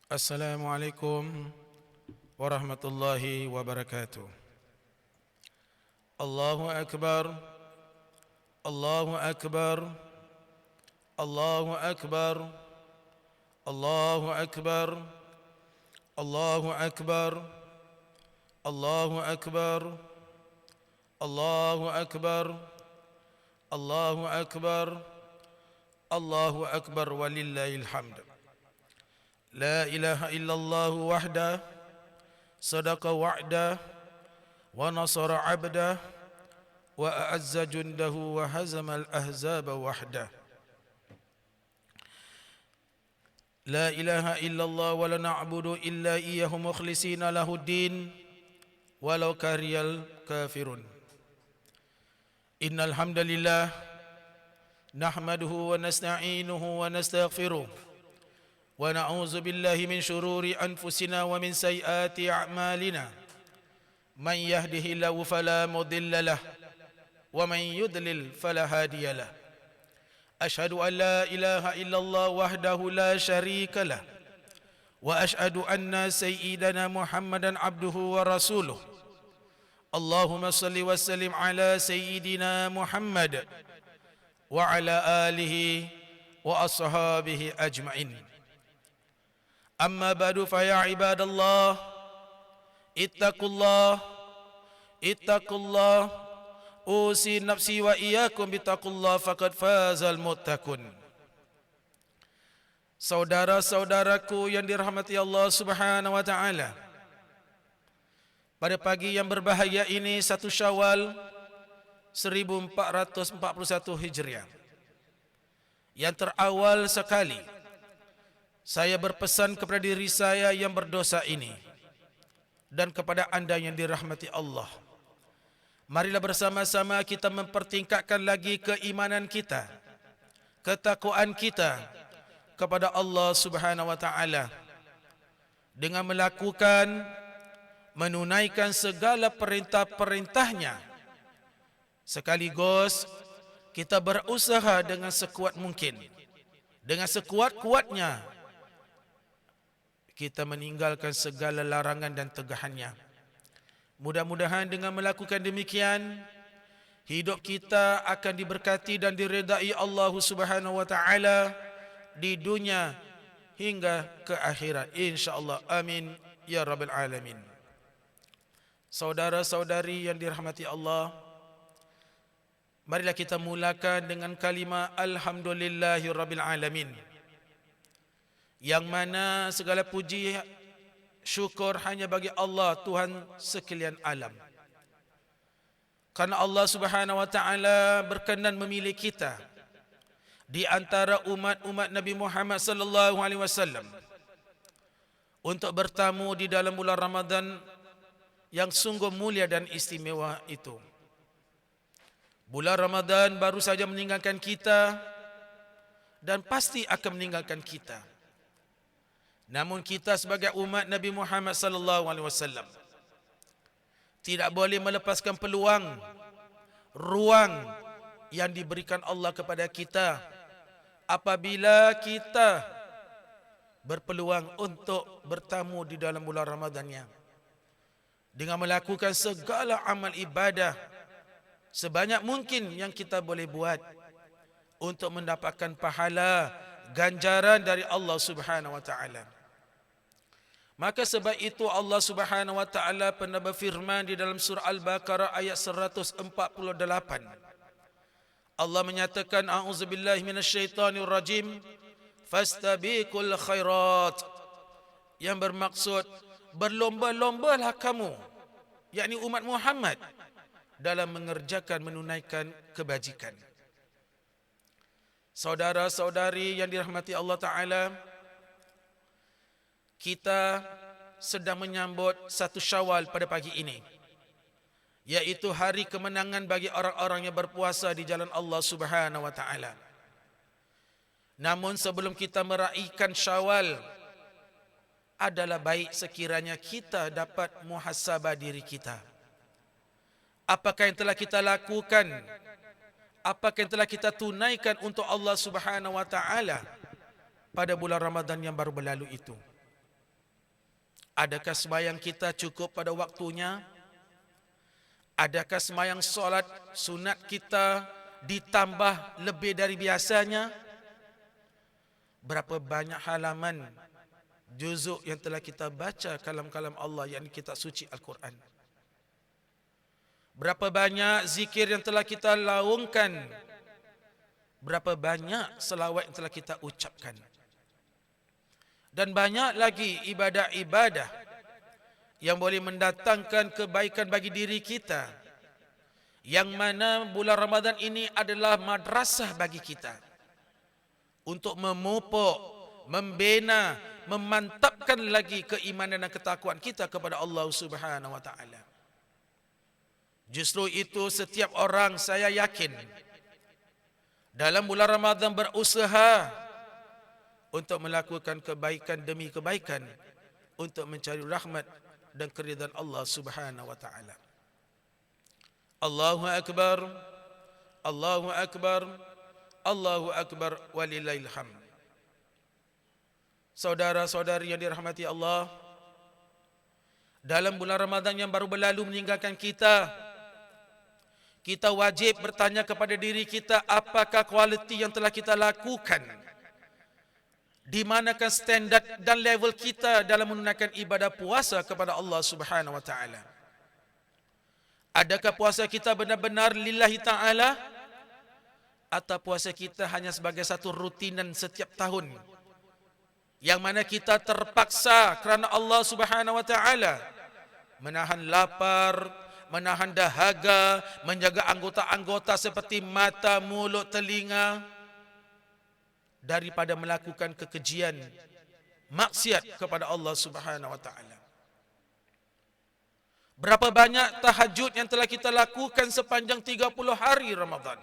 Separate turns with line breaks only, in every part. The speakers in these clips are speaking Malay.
Assalamualaikum warahmatullahi wabarakatuh. Allahu Akbar, Allahu Akbar, Allahu Akbar, Allahu Akbar, Allahu Akbar, Allahu Akbar, Allahu Akbar, Allahu Akbar, Allahu Akbar walillahil hamd. La ilaha illallah wahda sadaqa wa'da wa nasara 'abda wa a'azza jundahu wa hazama al-ahzaba wahda. La ilaha illallah wa la na'budu illa iyyahu mukhlishina lahuddin walau kariyal kafirun. Innal hamdalillah nahmaduhu wa nasta'inuhu wa nastaghfiruh wa na'udzu billahi min shururi anfusina wa min sayyiati a'malina. Man yahdihillahu fala mudilla lahu wa man yudlil fala hadiya lahu. Ashhadu an la ilaha illallah wahdahu la syarika lahu wa ashhadu anna sayyidana Muhammadan abduhu wa rasuluh. Allahumma salli wa sallim ala sayyidina Muhammad wa ala alihi wa ashabihi ajma'in. Amma ba'du fa ya ibadallah ittaqullah ittaqullah usi nafsi wa iyyakum bittaqullah faqad fazal muttaqun. Saudara-saudaraku yang dirahmati Allah Subhanahu wa taala, pada pagi yang berbahagia ini 1 Syawal 1441 Hijriah, yang terawal sekali saya berpesan kepada diri saya yang berdosa ini dan kepada anda yang dirahmati Allah. Marilah bersama-sama kita mempertingkatkan lagi keimanan kita, ketakwaan kita kepada Allah Subhanahu wa taala dengan melakukan, menunaikan segala perintah-perintahnya, sekaligus kita berusaha dengan sekuat mungkin, dengan sekuat-kuatnya kita meninggalkan segala larangan dan tegahannya. Mudah-mudahan dengan melakukan demikian, hidup kita akan diberkati dan diredai Allah Subhanahu wa taala di dunia hingga ke akhirat, insyaallah. Amin ya rabbal alamin. Saudara-saudari yang dirahmati Allah, marilah kita mulakan dengan kalimah alhamdulillahirabbil alamin, yang mana segala puji syukur hanya bagi Allah, Tuhan sekalian alam. Karena Allah Subhanahu wa taala berkenan memilih kita di antara umat-umat Nabi Muhammad sallallahu alaihi wasallam untuk bertamu di dalam bulan Ramadan yang sungguh mulia dan istimewa itu. Bulan Ramadan baru saja meninggalkan kita dan pasti akan meninggalkan kita. Namun kita sebagai umat Nabi Muhammad sallallahu alaihi wasallam tidak boleh melepaskan peluang, ruang yang diberikan Allah kepada kita apabila kita berpeluang untuk bertamu di dalam bulan Ramadannya, dengan melakukan segala amal ibadah sebanyak mungkin yang kita boleh buat untuk mendapatkan pahala, ganjaran dari Allah Subhanahu wa taala. Maka sebab itu Allah Subhanahu wa taala pernah berfirman di dalam surah Al-Baqarah ayat 148. Allah menyatakan, a'udzubillahi minasyaitonir rajim, fastabiqul khairat, yang bermaksud berlomba-lombalah kamu, yakni umat Muhammad, dalam mengerjakan, menunaikan kebajikan. Saudara-saudari yang dirahmati Allah taala, kita sedang menyambut 1 Syawal pada pagi ini, yaitu hari kemenangan bagi orang-orang yang berpuasa di jalan Allah Subhanahu wa taala. Namun sebelum kita meraihkan Syawal, adalah baik sekiranya kita dapat muhasabah diri kita. Apakah yang telah kita lakukan? Apakah yang telah kita tunaikan untuk Allah Subhanahu wa taala pada bulan Ramadan yang baru berlalu itu? Adakah sembahyang kita cukup pada waktunya? Adakah sembahyang solat sunat kita ditambah lebih dari biasanya? Berapa banyak halaman juzuk yang telah kita baca kalam-kalam Allah yang kitab suci Al-Quran? Berapa banyak zikir yang telah kita laungkan? Berapa banyak selawat yang telah kita ucapkan? Dan banyak lagi ibadah-ibadah yang boleh mendatangkan kebaikan bagi diri kita, yang mana bulan Ramadan ini adalah madrasah bagi kita untuk memupuk, membina, memantapkan lagi keimanan dan ketakwaan kita kepada Allah Subhanahu wa taala. Justru itu setiap orang, saya yakin, dalam bulan Ramadan berusaha untuk melakukan kebaikan demi kebaikan, untuk mencari rahmat dan keridhaan Allah Subhanahu wa taala. Allahu akbar, Allahu akbar, Allahu akbar, walillahil hamd. Saudara-saudari yang dirahmati Allah, dalam bulan Ramadan yang baru berlalu meninggalkan kita, kita wajib bertanya kepada diri kita, apakah kualiti yang telah kita lakukan? Di manakah standard dan level kita dalam menunaikan ibadah puasa kepada Allah Subhanahu wa taala? Adakah puasa kita benar-benar lillahi taala, atau puasa kita hanya sebagai satu rutinan setiap tahun yang mana kita terpaksa kerana Allah Subhanahu wa taala menahan lapar, menahan dahaga, menjaga anggota-anggota seperti mata, mulut, telinga daripada melakukan kekejian, maksiat kepada Allah Subhanahu wa taala. Berapa banyak tahajud yang telah kita lakukan sepanjang 30 hari Ramadan?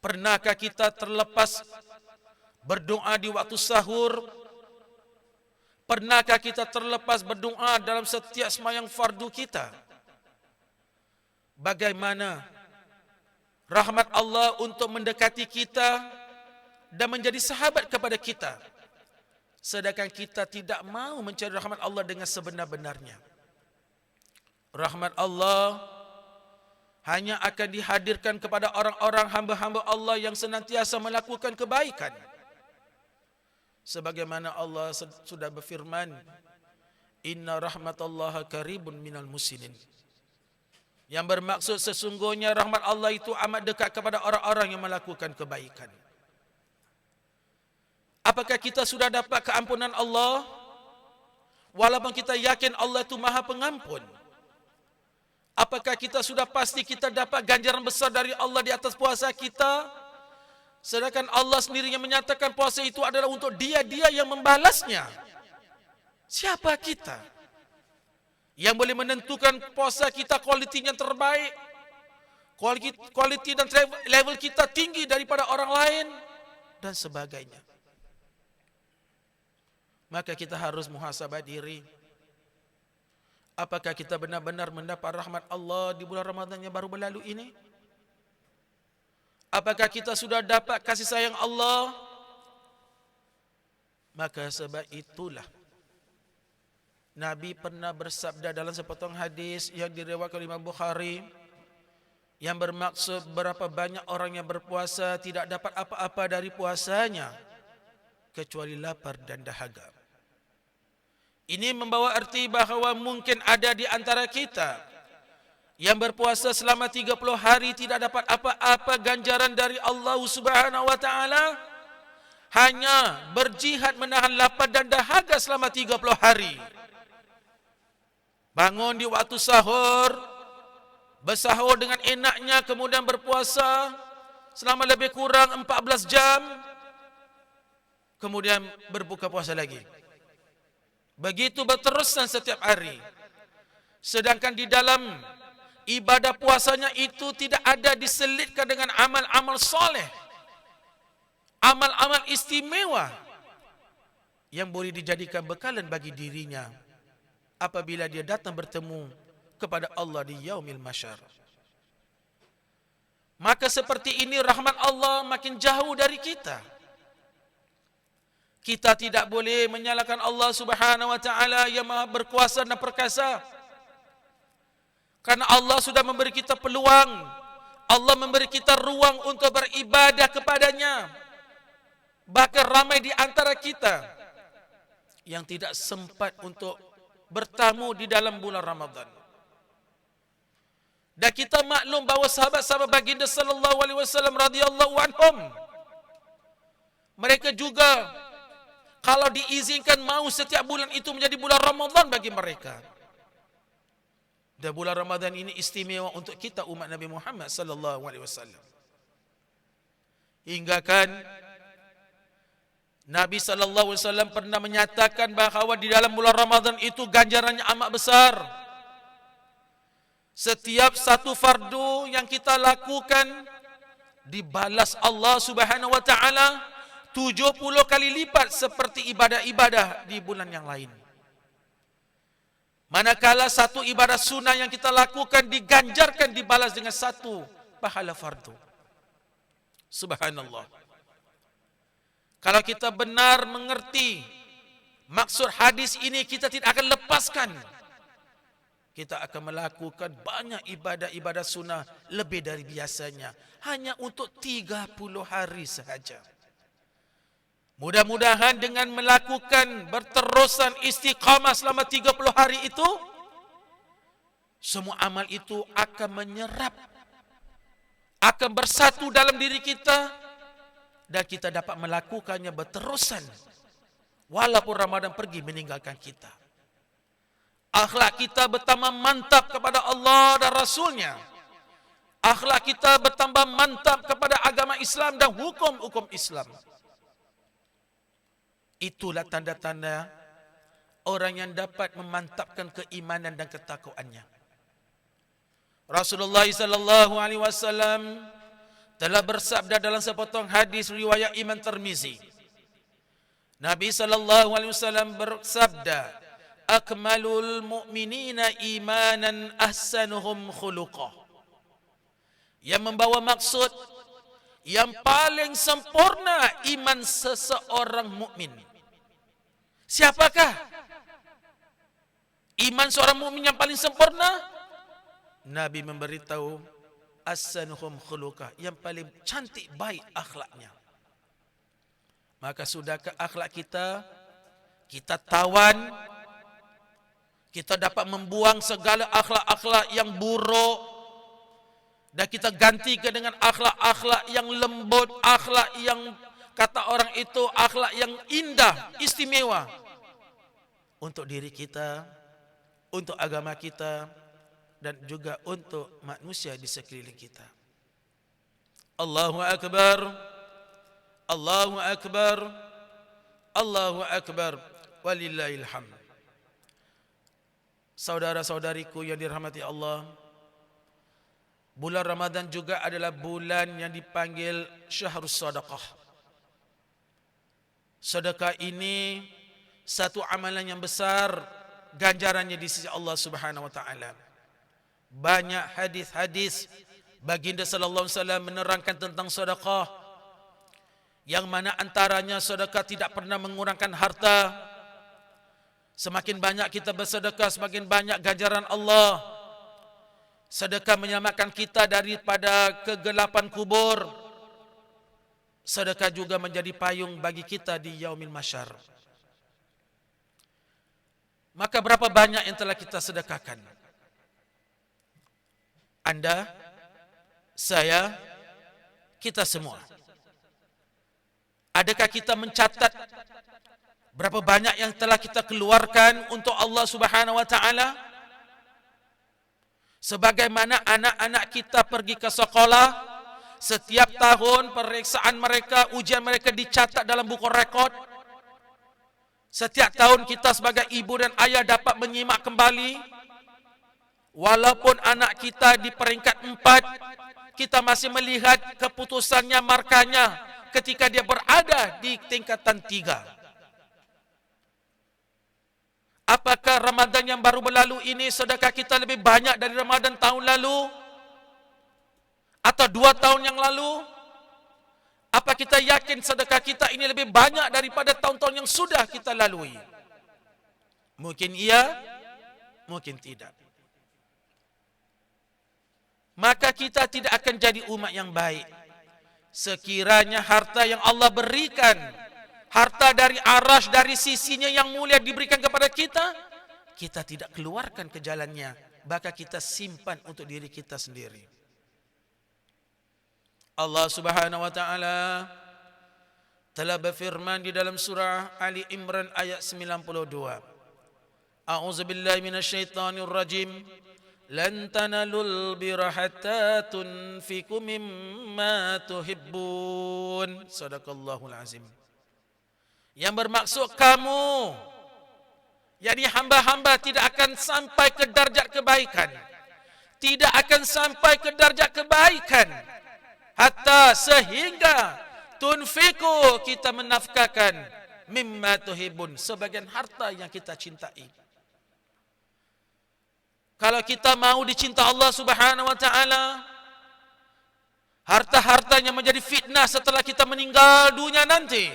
Pernahkah kita terlepas berdoa di waktu sahur? Pernahkah kita terlepas berdoa dalam setiap sembahyang fardu kita? Bagaimana rahmat Allah untuk mendekati kita dan menjadi sahabat kepada kita, sedangkan kita tidak mau mencari rahmat Allah dengan sebenar-benarnya. Rahmat Allah hanya akan dihadirkan kepada orang-orang hamba-hamba Allah yang senantiasa melakukan kebaikan. Sebagaimana Allah sudah berfirman, Inna rahmatallaha qaribun minal muslimin. Yang bermaksud sesungguhnya rahmat Allah itu amat dekat kepada orang-orang yang melakukan kebaikan. Apakah kita sudah dapat keampunan Allah? Walaupun kita yakin Allah itu Maha Pengampun. Apakah kita sudah pasti kita dapat ganjaran besar dari Allah di atas puasa kita? Sedangkan Allah sendiri yang menyatakan puasa itu adalah untuk Dia yang membalasnya. Siapa kita yang boleh menentukan puasa kita kualitinya terbaik, kualiti dan level kita tinggi daripada orang lain dan sebagainya? Maka kita harus muhasabah diri. Apakah kita benar-benar mendapat rahmat Allah di bulan Ramadan yang baru berlalu ini? Apakah kita sudah dapat kasih sayang Allah? Maka sebab itulah Nabi pernah bersabda dalam sepotong hadis yang diriwayatkan oleh Imam Bukhari, yang bermaksud berapa banyak orang yang berpuasa tidak dapat apa-apa dari puasanya kecuali lapar dan dahaga. Ini membawa arti bahawa mungkin ada di antara kita yang berpuasa selama 30 hari tidak dapat apa-apa ganjaran dari Allah Subhanahu wa taala, hanya berjihad menahan lapar dan dahaga selama 30 hari. Bangun di waktu sahur, bersahur dengan enaknya, kemudian berpuasa selama lebih kurang 14 jam, kemudian berbuka puasa lagi. Begitu berterusan setiap hari. Sedangkan di dalam ibadah puasanya itu tidak ada diselitkan dengan amal-amal soleh, amal-amal istimewa yang boleh dijadikan bekalan bagi dirinya apabila dia datang bertemu kepada Allah di yaumil mahsyar. Maka seperti ini rahmat Allah makin jauh dari kita. Kita tidak boleh menyalahkan Allah Subhanahu wa taala yang Maha berkuasa dan perkasa. Karena Allah sudah memberi kita peluang, Allah memberi kita ruang untuk beribadah kepadanya. Bahkan ramai di antara kita yang tidak sempat untuk bertamu di dalam bulan Ramadan. Dan kita maklum bahawa sahabat-sahabat baginda sallallahu alaihi wasallam radhiyallahu anhum, mereka juga kalau diizinkan mau setiap bulan itu menjadi bulan Ramadan bagi mereka. Dan bulan Ramadan ini istimewa untuk kita umat Nabi Muhammad sallallahu alaihi wasallam. Hingga kan Nabi sallallahu alaihi wasallam pernah menyatakan bahawa di dalam bulan Ramadan itu ganjarannya amat besar. Setiap satu fardu yang kita lakukan dibalas Allah Subhanahu wa taala 70 kali lipat seperti ibadah-ibadah di bulan yang lain. Manakala satu ibadah sunnah yang kita lakukan diganjarkan dibalas dengan satu pahala fardu. Subhanallah. Kalau kita benar mengerti maksud hadis ini, kita tidak akan lepaskan. Kita akan melakukan banyak ibadah-ibadah sunnah lebih dari biasanya. Hanya untuk 30 hari sahaja. Mudah-mudahan dengan melakukan berterusan istiqamah selama 30 hari itu, semua amal itu akan menyerap, akan bersatu dalam diri kita, dan kita dapat melakukannya berterusan walaupun Ramadan pergi meninggalkan kita. Akhlak kita bertambah mantap kepada Allah dan Rasulnya. Akhlak kita bertambah mantap kepada agama Islam dan hukum-hukum Islam. Itulah tanda-tanda orang yang dapat memantapkan keimanan dan ketakwaannya. Rasulullah sallallahu alaihi wasallam telah bersabda dalam sepotong hadis riwayat Imam Tirmizi. Nabi sallallahu alaihi wasallam bersabda, "Akmalul mu'minina imanan ahsanuhum khuluqah." Yang membawa maksud yang paling sempurna iman seseorang mukmin. Siapakah iman seorang mukmin yang paling sempurna? Nabi memberitahu, ahsanuhum khuluqah, yang paling cantik baik akhlaknya. Maka sudahkah akhlak kita tawan, kita dapat membuang segala akhlak-akhlak yang buruk dan kita gantikan dengan akhlak-akhlak yang lembut, akhlak yang kata orang itu akhlak yang indah, istimewa untuk diri kita, untuk agama kita, dan juga untuk manusia di sekeliling kita. Allahu Akbar, Allahu Akbar, Allahu Akbar, walillahil hamd. Saudara-saudariku yang dirahmati Allah, bulan Ramadan juga adalah bulan yang dipanggil Syahrus Sadaqah. Sedekah ini satu amalan yang besar, ganjarannya di sisi Allah Subhanahu wa taala. Banyak hadis-hadis baginda sallallahu alaihi wasallam menerangkan tentang sedekah, yang mana antaranya sedekah tidak pernah mengurangkan harta. Semakin banyak kita bersedekah, semakin banyak ganjaran Allah. Sedekah menyelamatkan kita daripada kegelapan kubur. Sedekah juga menjadi payung bagi kita di yaumil mahsyar. Maka berapa banyak yang telah kita sedekahkan? Anda, saya, kita semua. Adakah kita mencatat berapa banyak yang telah kita keluarkan untuk Allah Subhanahu wa taala? Sebagaimana anak-anak kita pergi ke sekolah, setiap tahun pemeriksaan mereka, ujian mereka dicatat dalam buku rekod. Setiap tahun kita sebagai ibu dan ayah dapat menyimak kembali. Walaupun anak kita di peringkat 4, kita masih melihat keputusannya, markanya ketika dia berada di tingkatan 3. Apakah Ramadan yang baru berlalu ini sedekah kita lebih banyak dari Ramadan tahun lalu? Atau 2 tahun yang lalu? Apa kita yakin sedekah kita ini lebih banyak daripada tahun-tahun yang sudah kita lalui? Mungkin iya, mungkin tidak. Maka kita tidak akan jadi umat yang baik sekiranya harta yang Allah berikan, harta dari arasy, dari sisinya yang mulia diberikan kepada kita, kita tidak keluarkan ke jalannya, bahkan kita simpan untuk diri kita sendiri. Allah Subhanahu wa taala telah berfirman di dalam surah Ali Imran ayat 92. A'udzubillahi minasyaitonir rajim. Lan tanalul birra hatta tunfiqu mimma tuhibbun. Shadaqallahul azim. Yang bermaksud kamu, yakni hamba-hamba, tidak akan sampai ke darjat kebaikan. Tidak akan sampai ke darjat kebaikan hatta sehingga tunfiku, kita menafkahkan, mimma tuhibun, sebagian harta yang kita cintai. Kalau kita mau dicinta Allah Subhanahu wa taala, harta-hartanya menjadi fitnah setelah kita meninggal dunia nanti,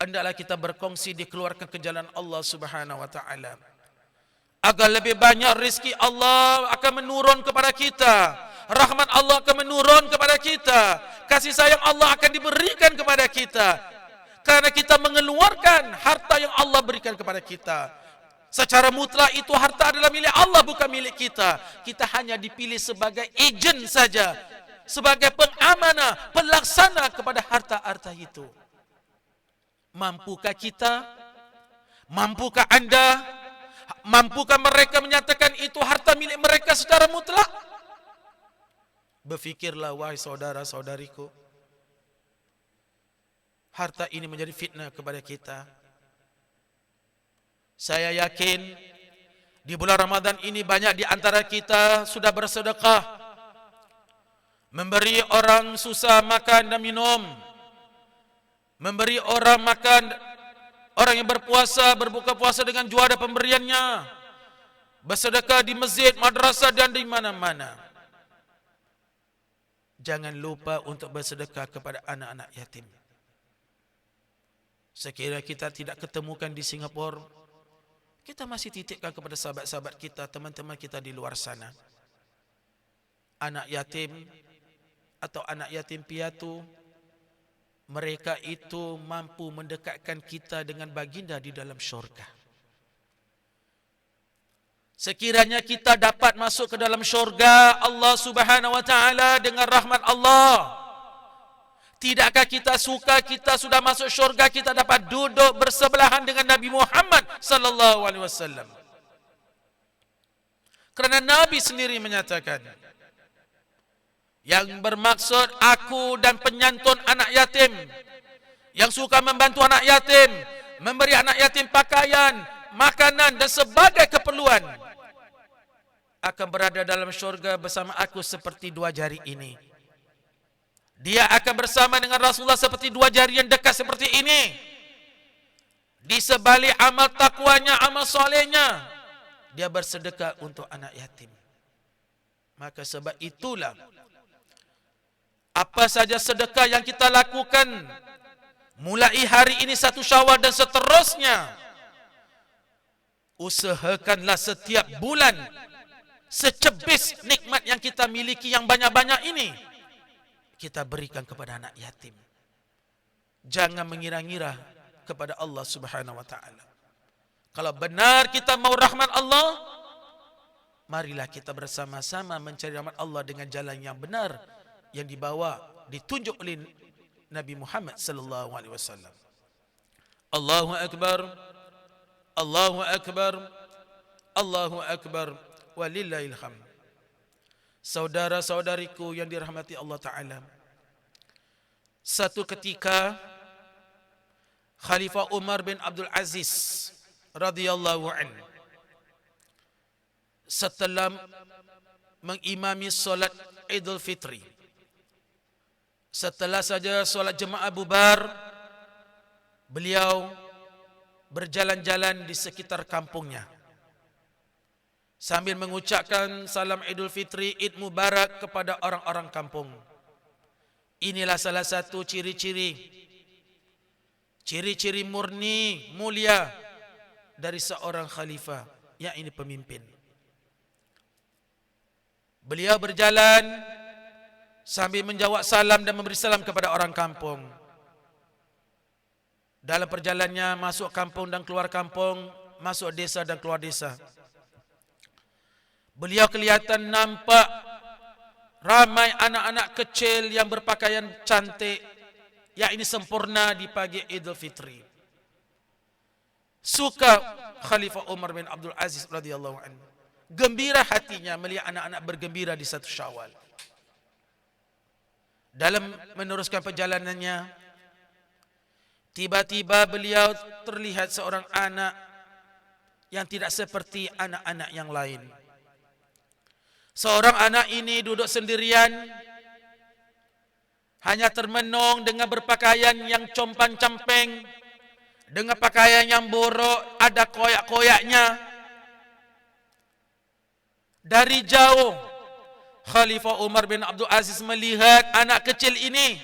hendaklah kita berkongsi dikeluarkan ke jalan Allah Subhanahu wa taala, agar lebih banyak rezeki Allah akan menurun kepada kita, rahmat Allah akan menurun kepada kita, kasih sayang Allah akan diberikan kepada kita, karena kita mengeluarkan harta yang Allah berikan kepada kita. Secara mutlak itu harta adalah milik Allah, bukan milik kita. Kita hanya dipilih sebagai ejen saja, sebagai pengamanah, pelaksana kepada harta-harta itu. Mampukah kita? Mampukah Anda? Mampukah mereka menyatakan itu harta milik mereka secara mutlak? Berfikirlah wahai saudara-saudariku. Harta ini menjadi fitnah kepada kita. Saya yakin di bulan Ramadan ini banyak di antara kita sudah bersedekah, memberi orang susah makan dan minum, memberi orang makan, orang yang berpuasa, berbuka puasa dengan juara pemberiannya, bersedekah di masjid, madrasah dan di mana-mana. Jangan lupa untuk bersedekah kepada anak-anak yatim. Sekiranya kita tidak ketemukan di Singapura, kita masih titipkan kepada sahabat-sahabat kita, teman-teman kita di luar sana. Anak yatim atau anak yatim piatu, mereka itu mampu mendekatkan kita dengan baginda di dalam syurga. Sekiranya kita dapat masuk ke dalam syurga Allah Subhanahu wa taala dengan rahmat Allah, tidakkah kita suka kita sudah masuk syurga, kita dapat duduk bersebelahan dengan Nabi Muhammad sallallahu alaihi wasallam? Kerana Nabi sendiri menyatakan, yang bermaksud aku dan penyantun anak yatim, yang suka membantu anak yatim, memberi anak yatim pakaian, makanan dan sebagai keperluan, akan berada dalam syurga bersama aku seperti dua jari ini. Dia akan bersama dengan Rasulullah seperti dua jari yang dekat seperti ini. Di sebalik amal takwanya, amal solehnya, dia bersedekah untuk anak yatim. Maka sebab itulah, apa saja sedekah yang kita lakukan mulai hari ini 1 Syawal dan seterusnya, usahakanlah setiap bulan secebis nikmat yang kita miliki yang banyak-banyak ini kita berikan kepada anak yatim. Jangan mengira-ngira kepada Allah Subhanahu wa taala. Kalau benar kita mau rahmat Allah, marilah kita bersama-sama mencari rahmat Allah dengan jalan yang benar yang dibawa, ditunjuk oleh Nabi Muhammad sallallahu alaihi wasallam. Allahu akbar. Allahu akbar. Allahu akbar. Walillahil hamd. Saudara-saudariku yang dirahmati Allah taala, satu ketika Khalifah Umar bin Abdul Aziz radhiyallahu anhu setelah mengimami solat Idul Fitri, setelah saja solat jemaah bubar, beliau berjalan-jalan di sekitar kampungnya sambil mengucapkan salam Idul Fitri, Id Mubarak kepada orang-orang kampung. Inilah salah satu ciri-ciri murni, mulia dari seorang khalifah, yang ini pemimpin. Beliau berjalan sambil menjawab salam dan memberi salam kepada orang kampung. Dalam perjalanannya masuk kampung dan keluar kampung, masuk desa dan keluar desa. Beliau kelihatan nampak ramai anak-anak kecil yang berpakaian cantik, yang ini sempurna di pagi Idul Fitri. Suka Khalifah Umar bin Abdul Aziz radhiyallahu anhu. Gembira hatinya melihat anak-anak bergembira di 1 Syawal. Dalam meneruskan perjalanannya, tiba-tiba beliau terlihat seorang anak yang tidak seperti anak-anak yang lain. Seorang anak ini duduk sendirian, hanya termenung dengan berpakaian yang compang-camping, dengan pakaian yang buruk, ada koyak-koyaknya. Dari jauh, Khalifah Umar bin Abdul Aziz melihat anak kecil ini.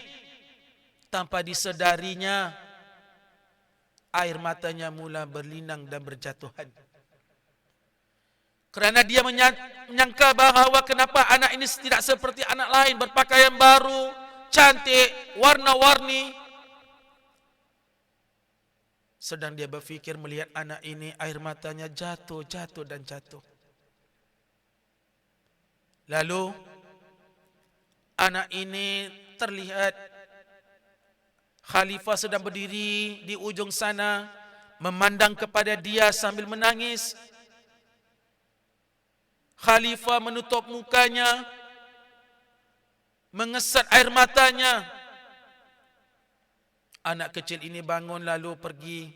Tanpa disedarinya, air matanya mula berlinang dan berjatuhan. Kerana dia menyangka bahawa kenapa anak ini tidak seperti anak lain, berpakaian baru, cantik, warna-warni. Sedang dia berfikir melihat anak ini, air matanya jatuh dan jatuh. Lalu anak ini terlihat khalifah sedang berdiri di ujung sana, memandang kepada dia sambil menangis. Khalifah menutup mukanya, mengesat air matanya. Anak kecil ini bangun lalu pergi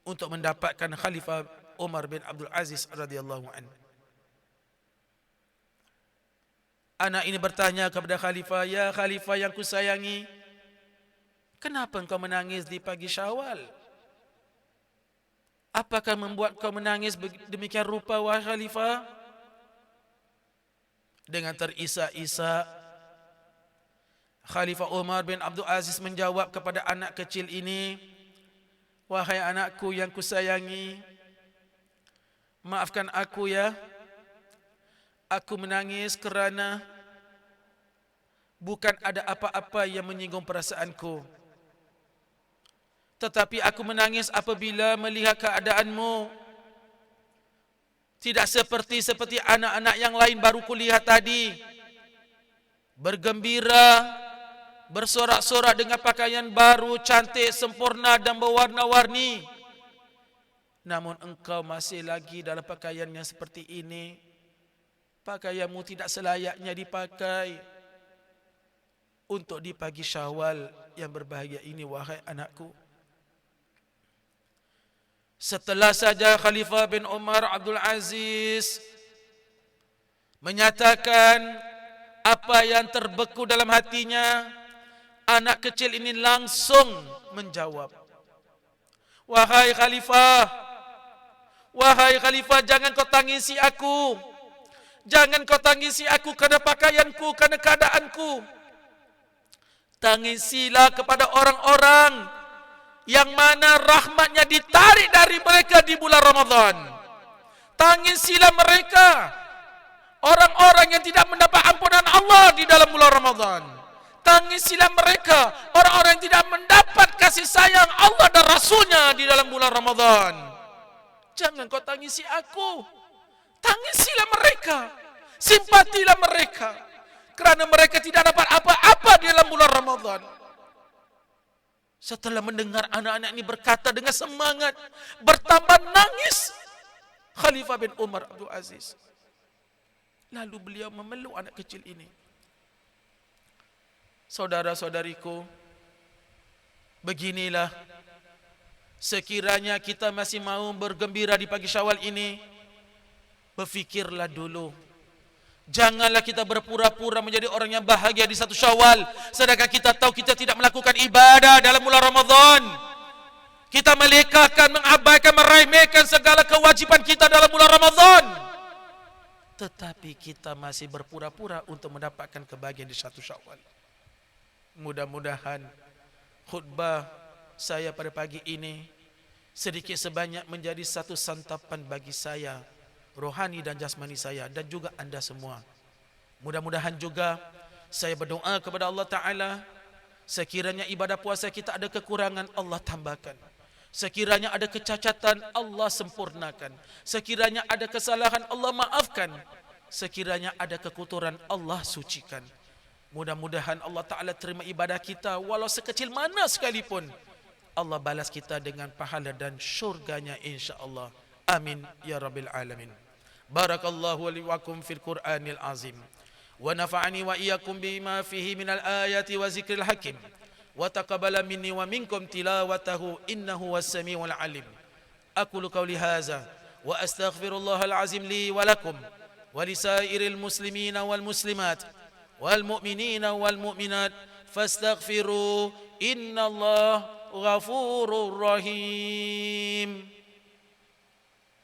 untuk mendapatkan Khalifah Umar bin Abdul Aziz radhiyallahu anhu. Anak ini bertanya kepada Khalifah, "Ya Khalifah yang kusayangi, kenapa engkau menangis di pagi Syawal? Apakah membuat kau menangis demikian rupa, wahai Khalifah?" Dengan terisak-isak, Khalifah Umar bin Abdul Aziz menjawab kepada anak kecil ini, "Wahai anakku yang kusayangi, maafkan aku ya. Aku menangis kerana bukan ada apa-apa yang menyinggung perasaanku. Tetapi aku menangis apabila melihat keadaanmu tidak seperti anak-anak yang lain baru kulihat tadi. Bergembira, bersorak-sorak dengan pakaian baru, cantik, sempurna dan berwarna-warni. Namun engkau masih lagi dalam pakaian yang seperti ini. Pakaianmu tidak selayaknya dipakai untuk di pagi Syawal yang berbahagia ini, wahai anakku." Setelah saja Khalifah bin Umar Abdul Aziz menyatakan apa yang terbeku dalam hatinya, anak kecil ini langsung menjawab, "Wahai Khalifah, jangan kau tangisi aku. Jangan kau tangisi aku kerana pakaianku, kerana keadaanku. Tangisilah kepada orang-orang yang mana rahmatnya ditarik dari mereka di bulan Ramadan. Tangisilah mereka, orang-orang yang tidak mendapat ampunan Allah di dalam bulan Ramadan. Tangisilah mereka, orang-orang yang tidak mendapat kasih sayang Allah dan Rasulnya di dalam bulan Ramadan. Jangan kau tangisi aku. Tangisilah mereka, simpatilah mereka, kerana mereka tidak dapat apa-apa di dalam bulan Ramadan." Setelah mendengar anak-anak ini berkata dengan semangat, bertambah nangis Khalifah bin Umar Abdul Aziz. Lalu beliau memeluk anak kecil ini. Saudara-saudariku, beginilah, sekiranya kita masih mau bergembira di pagi Syawal ini, berfikirlah dulu. Janganlah kita berpura-pura menjadi orang yang bahagia di 1 Syawal, sedangkan kita tahu kita tidak melakukan ibadah dalam bulan Ramadan. Kita melekakan, mengabaikan, meremehkan segala kewajiban kita dalam bulan Ramadan. Tetapi kita masih berpura-pura untuk mendapatkan kebahagiaan di 1 Syawal. Mudah-mudahan khutbah saya pada pagi ini sedikit sebanyak menjadi satu santapan bagi saya, rohani dan jasmani saya, dan juga anda semua. Mudah-mudahan juga saya berdoa kepada Allah Ta'ala, sekiranya ibadah puasa kita ada kekurangan, Allah tambahkan. Sekiranya ada kecacatan, Allah sempurnakan. Sekiranya ada kesalahan, Allah maafkan. Sekiranya ada kekotoran, Allah sucikan. Mudah-mudahan Allah Ta'ala terima ibadah kita, walau sekecil mana sekalipun. Allah balas kita dengan pahala dan syurganya insyaAllah. Amin ya Rabbil Alamin. Barakallahu li wakum fil Qur'anil azim. Wa nafa'ani wa iyyakum bima fihi minal ayati wa zikril hakim. Wa taqabbala minni wa minkum tilawatahu innahu was-sami'ul alim. Aqulu qawli hadza wa astaghfirullahal azim li wa lakum wa lisairil muslimina wal muslimat wal mu'minina wal mu'minat fastaghfiru innallaha ghafurur rahim.